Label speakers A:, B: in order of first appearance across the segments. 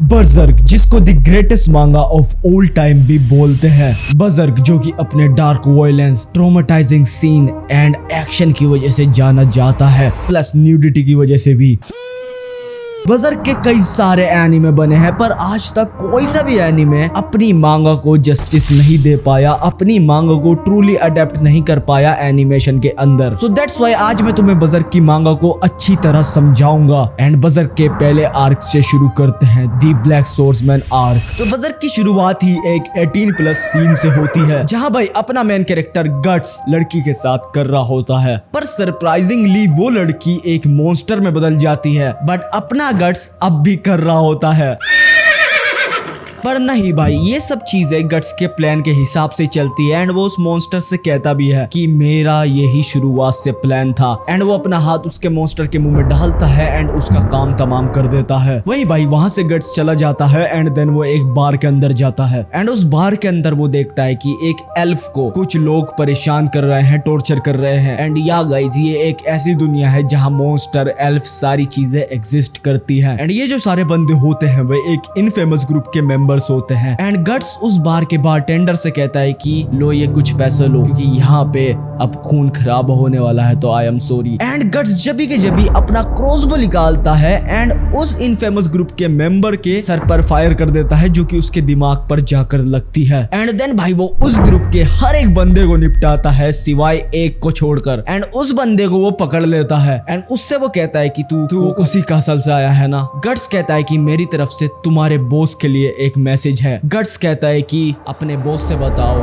A: Berserk, जिसको the greatest manga of all time भी बोलते हैं। बर्जर्क जो कि अपने dark violence, traumatising scene and action की वजह से जाना जाता है, प्लस न्यूडिटी की वजह से भी। बर्जर्क के कई सारे एनिमे बने हैं, पर आज तक कोई सा भी एनिमे अपनी मांगा को जस्टिस नहीं दे पाया, अपनी मांगा को ट्रूली अडेप्ट नहीं कर पाया एनिमेशन के अंदर। सो दैट्स व्हाई आज मैं तुम्हें बर्जर्क की मांगा को अच्छी तरह समझाऊंगा। एंड बर्जर्क के पहले आर्क से शुरू करते हैं, दी ब्लैक सोर्समैन आर्क। तो बर्जर्क की शुरुआत ही एक 18+ सीन से होती है, जहां भाई अपना मेन कैरेक्टर गट्स लड़की के साथ कर रहा होता है, पर सरप्राइजिंगली वो लड़की एक मॉन्स्टर में बदल जाती है, बट अपना गट्स अब भी कर रहा होता है। पर नहीं भाई, ये सब चीजें गट्स के प्लान के हिसाब से चलती है। एंड वो उस मॉन्स्टर से कहता भी है कि मेरा यही शुरुआत से प्लान था। एंड वो अपना हाथ उसके मॉन्स्टर के मुंह में डालता है एंड उसका काम तमाम कर देता है। वही भाई वहां से गट्स चला जाता है एंड देन वो एक बार के अंदर जाता है। एंड उस बार के अंदर वो देखता है कि एक एल्फ को कुछ लोग परेशान कर रहे हैं, टॉर्चर कर रहे हैं। एंड या गाइज, ये एक ऐसी दुनिया है जहाँ मॉन्स्टर, एल्फ, सारी चीजें एग्जिस्ट करती है। एंड ये जो सारे बंदे होते हैं वे एक इनफेमस ग्रुप के मेंबर्स होते हैं। एंड गट्स उस बार के बारटेंडर से कहता है कि लो ये कुछ पैसे लो, क्योंकि यहाँ पे अब खून खराब होने वाला है, तो I am sorry. And guts जबी के जबी अपना क्रॉसबो निकालता है एंड उस इनफेमस ग्रुप के मेंबर के सर पर फायर कर देता है, जो कि उसके दिमाग पर जाकर लगती है। एंड देन भाई वो उस ग्रुप के हर एक बंदे को निपटाता है, सिवाय एक को छोड़कर। एंड उस बंदे को वो पकड़ लेता है एंड उससे वो कहता है कि तू उसी कासल से आया है ना। गट्स कहता है कि मेरी तरफ से तुम्हारे बॉस के लिए एक मैसेज है। गट्स कहता है कि अपने बॉस से बताओ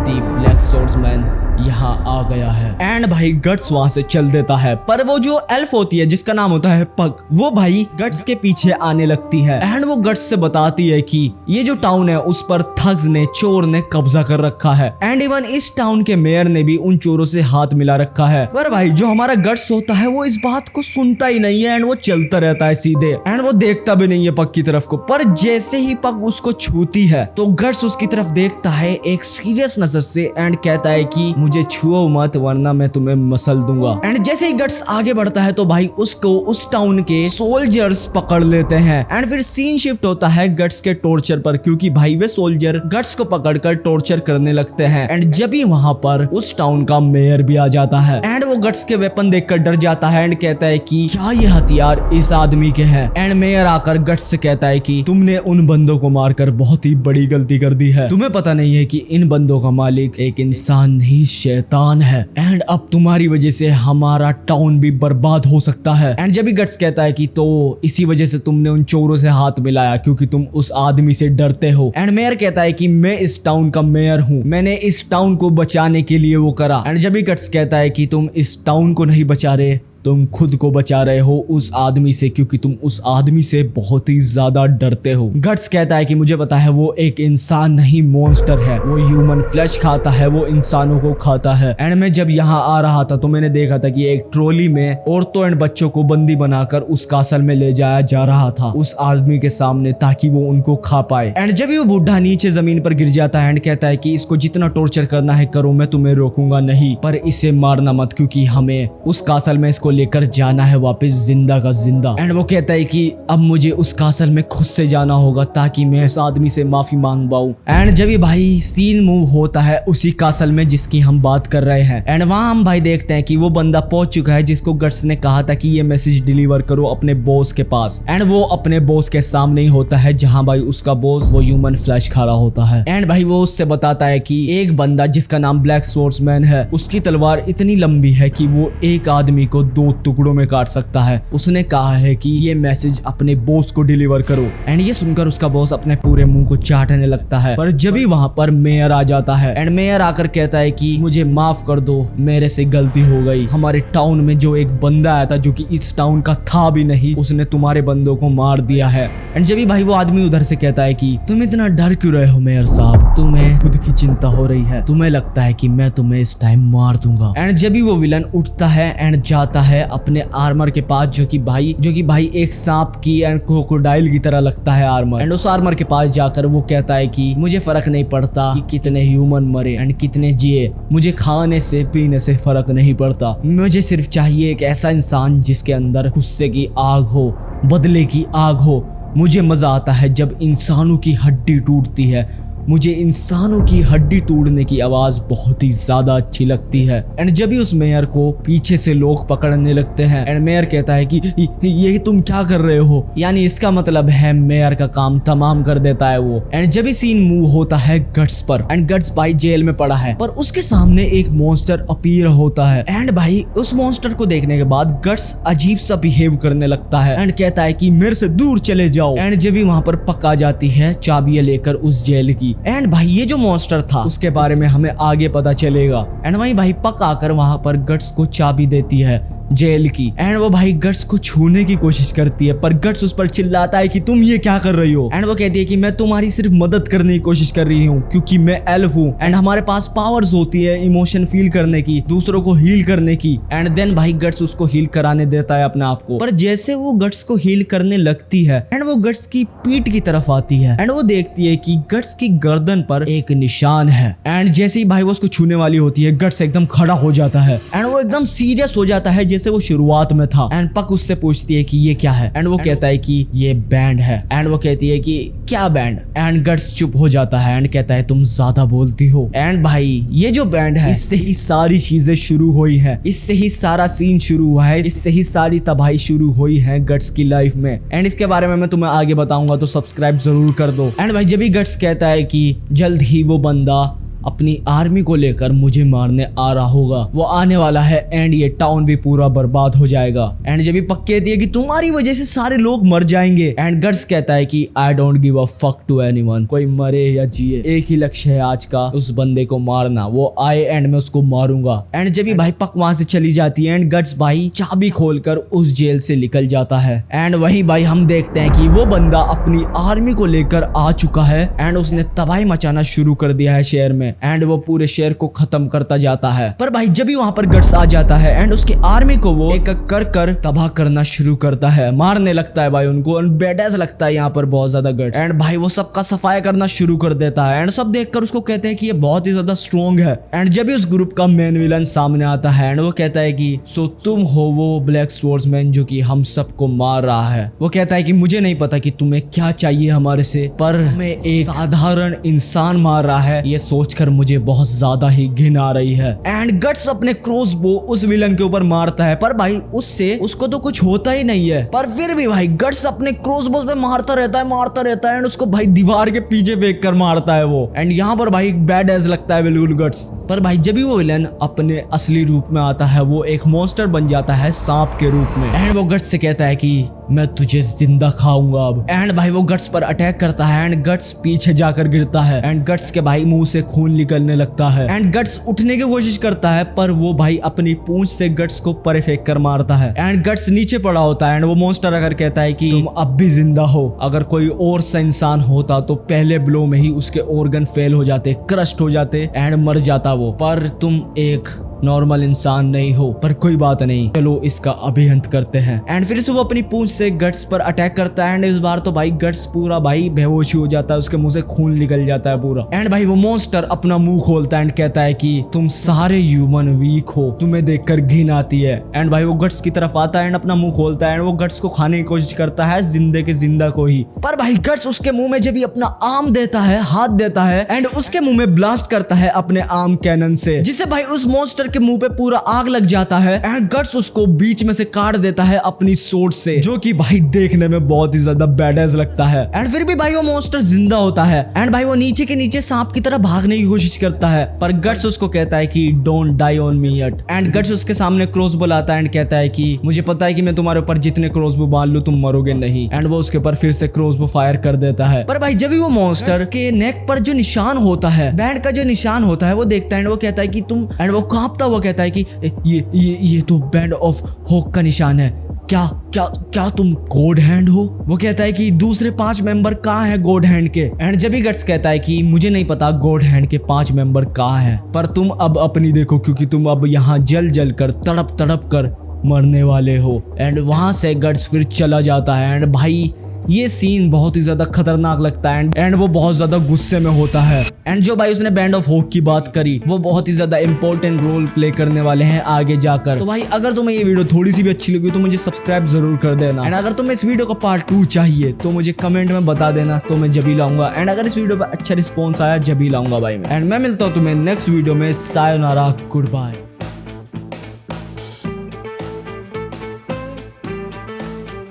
A: दी ब्लैक सोर्समैन यहाँ आ गया है। एंड भाई गट्स वहां से चल देता है, पर वो जो एल्फ होती है जिसका नाम होता है पग, वो भाई गट्स के पीछे आने लगती है। एंड वो गट्स से बताती है कि ये जो टाउन है उस पर थग्स ने, चोर ने कब्जा कर रखा है। एंड इवन इस टाउन के मेयर ने भी उन चोरों से हाथ मिला रखा है। पर भाई जो हमारा गट्स होता है वो इस बात को सुनता ही नहीं है एंड वो चलता रहता है सीधे। एंड वो देखता भी नहीं है पग की तरफ को, पर जैसे ही पग उसको छूती है तो गट्स उसकी तरफ देखता है एक सीरियस नजर से एंड कहता है कि मुझे छुओ मत वरना मैं तुम्हें मसल दूंगा। एंड जैसे ही गट्स आगे बढ़ता है तो भाई उसको उस टाउन के सोल्जर्स पकड़ लेते हैं। एंड फिर सीन शिफ्ट होता है गट्स के टॉर्चर पर, क्योंकि भाई वे सोल्जर गट्स को पकड़कर टॉर्चर करने लगते हैं। एंड जब भी वहां पर उस टाउन का मेयर भी आ जाता है एंड वो गट्स के वेपन देखकर डर जाता है एंड कहता है कि क्या ये हथियार इस आदमी के हैं। एंड मेयर आकर गट्स से कहता है कि तुमने उन बंदों को मारकर बहुत ही बड़ी गलती कर दी है। तुम्हें पता नहीं है कि इन बंदों का मालिक एक इंसान नहीं शैतान है। एंड अब तुम्हारी वजह से हमारा टाउन भी बर्बाद हो सकता है। एंड जब भी गट्स कहता है कि तो इसी वजह से तुमने उन चोरों से हाथ मिलाया क्योंकि तुम उस आदमी से डरते हो। एंड मेयर कहता है कि मैं इस टाउन का मेयर हूँ, मैंने इस टाउन को बचाने के लिए वो करा। एंड जब भी गट्स कहता है कि तुम इस टाउन को नहीं बचा रहे, तुम खुद को बचा रहे हो उस आदमी से, क्योंकि तुम उस आदमी से बहुत ही ज्यादा डरते हो। गट्स कहता है कि मुझे पता है वो एक इंसान नहीं मॉन्स्टर है, वो ह्यूमन फ्लैश खाता है, वो इंसानों को खाता है। एंड मैं जब यहाँ आ रहा था तो मैंने देखा था कि एक ट्रॉली में औरतों एंड बच्चों को बंदी बनाकर उस कासल में ले जाया जा रहा था उस आदमी के सामने, ताकि वो उनको खा पाए। एंड जब वो बुढ़ा नीचे जमीन पर गिर जाता है एंड कहता है कि इसको जितना टॉर्चर करना है करो, मैं तुम्हें रोकूंगा नहीं, पर इसे मारना मत, क्योंकि हमें उस कासल में इसको लेकर जाना है वापस जिंदा का जिंदा। एंड वो कहता है कि अब मुझे उस कासल में खुद से जाना होगा ताकि मैं उस आदमी से माफी मांग पाऊं। एंड जब ये भाई सीन मूव होता है उसी कासल में जिसकी हम बात कर रहे हैं। एंड वहां हम भाई देखते हैं कि वो बंदा पहुंच चुका है जिसको गट्स ने कहा था कि ये मैसेज डिलीवर करो अपने बॉस के पास। एंड वो अपने बॉस के सामने ही होता है, जहां भाई उसका बॉस वो ह्यूमन फ्लैश खा रहा होता है। एंड भाई वो उससे बताता है कि एक बंदा जिसका नाम ब्लैक सोर्समैन है, उसकी तलवार इतनी लंबी है कि वो एक आदमी को 2 टुकड़ों में काट सकता है। उसने कहा है कि ये मैसेज अपने बॉस को डिलीवर करो। एंड ये सुनकर उसका बॉस अपने पूरे मुंह को चाटने लगता है, पर जब भी वहां पर मेयर आ जाता है एंड मेयर आकर कहता है कि मुझे माफ कर दो, मेरे से गलती हो गई, हमारे टाउन में जो एक बंदा आया था जो कि इस टाउन का था भी नहीं, उसने तुम्हारे बंदों को मार दिया है। एंड जब भी भाई वो आदमी उधर से कहता है कि तुम इतना डर क्यों रहे हो मेयर साहब, तुम्हें खुद की चिंता हो रही है, तुम्हें लगता है कि मैं तुम्हें इस टाइम मार दूंगा। एंड जब भी वो विलन उठता है एंड जाता है अपने आर्मर के पास, जो कि भाई एक सांप की एंड क्रोकोडाइल की तरह लगता है आर्मर। एंड उस आर्मर के पास जाकर वो कहता है कि मुझे फर्क नहीं पड़ता कि कितने ह्यूमन मरे एंड कितने जिए, मुझे खाने से पीने से फर्क नहीं पड़ता, मुझे सिर्फ चाहिए एक ऐसा इंसान जिसके अंदर गुस्से की आग हो, बदले की आग हो, मुझे मजा आता है जब इंसानों की हड्डी टूटती है। मुझे इंसानों की हड्डी तोड़ने की आवाज बहुत ही ज्यादा अच्छी लगती है। एंड जब भी उस मेयर को पीछे से लोग पकड़ने लगते हैं एंड मेयर कहता है कि ये तुम क्या कर रहे हो, यानी इसका मतलब है मेयर का काम तमाम कर देता है वो। एंड जब भी सीन मूव होता है गट्स पर, एंड गट्स भाई जेल में पड़ा है, पर उसके सामने एक मॉन्स्टर अपीयर होता है। एंड भाई उस मॉन्स्टर को देखने के बाद गट्स अजीब सा बिहेव करने लगता है एंड कहता है कि मेरे से दूर चले जाओ। एंड जब भी वहां पर पक आ जाती है चाबियां लेकर उस जेल की। एंड भाई ये जो मॉन्स्टर था उसके बारे में हमें आगे पता चलेगा। एंड वहीं भाई पक आकर वहां पर गट्स को चाबी देती है जेल की। एंड वो भाई गट्स को छूने की कोशिश करती है, पर गट्स उस पर चिल्लाता है कि तुम ये क्या कर रही हो। एंड वो कहती है कि मैं तुम्हारी सिर्फ मदद करने की कोशिश कर रही हूँ क्योंकि मैं एल्फ हूँ एंड हमारे पास पावर्स होती है इमोशन फील करने की, दूसरों को हील करने की। एंड देन भाई गट्स उसको हील कराने देता है अपने आप को। पर जैसे वो गट्स को हील करने लगती है एंड वो गट्स की पीठ की तरफ आती है एंड वो देखती है कि गट्स की गर्दन पर एक निशान है। एंड जैसे ही भाई वो उसको छूने वाली होती है गट्स एकदम खड़ा हो जाता है एंड वो एकदम सीरियस हो जाता है जैसे वो शुरुआत में था। एंड पक उससे पूछती है कि ये क्या है एंड वो कहता है कि ये बैंड है। एंड वो कहती है कि क्या बैंड। एंड गट्स चुप हो जाता है एंड कहता है तुम ज्यादा बोलती हो। एंड भाई ये जो बैंड है इससे ही सारी चीजें शुरू हुई है, इससे ही सारा सीन शुरू हुआ है, इससे ही सारी तबाही शुरू हुई है गट्स की लाइफ में। एंड इसके बारे में मैं तुम्हें आगे बताऊंगा, तो सब्सक्राइब जरूर कर दो। एंड भाई जब भी गट्स कहता है कि जल्द ही वो बंदा अपनी आर्मी को लेकर मुझे मारने आ रहा होगा, वो आने वाला है एंड ये टाउन भी पूरा बर्बाद हो जाएगा। एंड जब भी पक कहती है कि तुम्हारी वजह से सारे लोग मर जाएंगे। एंड गट्स कहता है कि I don't give a fuck to anyone, कोई मरे या जिए एक ही लक्ष्य है आज का, उस बंदे को मारना। वो आए एंड मैं उसको मारूंगा। एंड जब भी भाई पक वहां से चली जाती है एंड गट्स भाई चाबी खोलकर उस जेल से निकल जाता है। एंड वही भाई हम देखते हैं कि वो बंदा अपनी आर्मी को लेकर आ चुका है एंड उसने तबाही मचाना शुरू कर दिया है शहर में एंड वो पूरे शहर को खत्म करता जाता है। पर भाई जब भी वहां पर गट्स आ जाता है एंड उसकी आर्मी को वो एक कर कर तबाह करना शुरू करता है, मारने लगता है भाई उनको। बेडास लगता है यहाँ पर बहुत ज्यादा गट्स। एंड भाई वो सबका सफाया करना शुरू कर देता है एंड सब देखकर उसको कहते हैं कि ये बहुत ही ज्यादा स्ट्रॉन्ग है। एंड जब भी उस ग्रुप का मेन विलन सामने आता है एंड वो कहता है कि सो तुम हो वो ब्लैक स्वॉर्ड्समैन जो कि हम सबको मार रहा है। वो कहता है कि मुझे नहीं पता कि तुम्हें क्या चाहिए हमारे से, पर हमें एक साधारण इंसान मार रहा है ये सोचकर मुझे बहुत ज्यादा ही घिन आ रही है। एंड गट्स अपने क्रॉसबो उस विलन के ऊपर मारता है, पर भाई उससे उसको तो कुछ होता ही नहीं है। पर फिर भी भाई गट्स अपने क्रॉसबो पे मारता रहता है एंड उसको भाई दीवार के पीछे फेंक कर मारता है वो। एंड यहाँ पर भाई बैड एज लगता है बिल्कुल गट्स। पर भाई जब भी वो विलन अपने असली रूप में आता है वो एक मॉन्स्टर बन जाता है सांप के रूप में। एंड वो गट्स से कहता है कि मैं तुझे जिंदा खाऊंगा अब। एंड भाई वो गट्स पर अटैक करता है एंड गट्स पीछे जाकर गिरता है एंड गट्स के भाई मुंह से खून निकलने लगता है एंड गट्स उठने की कोशिश करता है, पर वो भाई अपनी पूंछ से गट्स को परे फेंक कर मारता है एंड गट्स नीचे पड़ा होता है। एंड वो मॉन्स्टर अगर कहता है कि तुम अब भी जिंदा हो, अगर कोई और सा इंसान होता तो पहले ब्लो में ही उसके ऑर्गन फेल हो जाते, क्रस्ट हो जाते एंड मर जाता वो, पर तुम एक नॉर्मल इंसान नहीं हो। पर कोई बात नहीं, चलो इसका अभी अंत करते हैं। एंड फिर से वो अपनी पूंछ से गट्स पर अटैक करता है एंड इस बार तो भाई गट्स पूरा भाई बेहोश हो जाता है, उसके मुंह से खून निकल जाता है पूरा। एंड भाई वो मॉन्स्टर अपना मुंह खोलता है एंड कहता है कि तुम सारे ह्यूमन वीक हो, तुम्हें देखकर घिन आती है। एंड भाई वो गट्स की तरफ आता है एंड अपना मुंह खोलता है एंड वो गट्स को खाने की कोशिश करता है जिंदे के जिंदा को ही। पर भाई गट्स उसके मुंह में जब भी अपना आर्म देता है, हाथ देता है एंड उसके मुंह में ब्लास्ट करता है अपने आर्म कैनन से, जिससे भाई उस मॉन्स्टर के मुंह पे पूरा आग लग जाता है एंड गट्स उसको बीच में से काट देता है अपनी सोर्ड से, जो कि भाई देखने में बहुत ही ज्यादा बैडएस लगता है। एंड फिर भी भाई वो मॉन्स्टर जिंदा होता है एंड भाई वो नीचे के नीचे सांप की तरह भागने की कोशिश करता है, पर गट्स उसको कहता है कि don't die on me yet. And Guts उसके सामने क्रॉसबो लाता है एंड कहता है कि मुझे पता है कि मैं तुम्हारे ऊपर जितने क्रॉसबो बांध लूं तुम मरोगे नहीं। एंड वो उसके ऊपर फिर से क्रॉसबो फायर कर देता है। पर भाई जब भी वो मॉन्स्टर के नेक पर जो निशान होता है, बैंड का जो निशान होता है, वो देखता है एंड वो कहता है कि तुम, एंड वो कांपता हुआ कहता है कि ये तो बैंड ऑफ होक का निशान है, क्या क्या क्या तुम गॉड हैंड हो? वो कहता है कि दूसरे 5 मेंबर कहाँ है गॉड हैंड के? एंड जब भी गट्स कहता है कि मुझे नहीं पता गॉड हैंड के 5 मेंबर कहाँ है, पर तुम अब अपनी देखो क्योंकि तुम अब यहाँ जल जल कर तड़प तड़प कर मरने वाले हो। एंड वहां से गट्स फिर चला जाता है एंड भाई ये सीन बहुत ही ज्यादा खतरनाक लगता है एंड वो बहुत ज्यादा गुस्से में होता है। एंड जो भाई उसने बैंड ऑफ होक की बात करी वो बहुत ही ज्यादा इंपॉर्टेंट रोल प्ले करने वाले हैं आगे जाकर। तो भाई अगर तुम्हें ये वीडियो थोड़ी सी भी अच्छी लगी तो मुझे सब्सक्राइब जरूर कर देना एंड अगर तुम्हें इस वीडियो का पार्ट 2 चाहिए तो मुझे कमेंट में बता देना, तो मैं जब ही लाऊंगा। एंड अगर इस वीडियो पर अच्छा रिस्पॉन्स आया जब ही लाऊंगा भाई मैं। एंड मैं मिलता हूँ तुम्हें नेक्स्ट वीडियो में। Sayonara, good bye.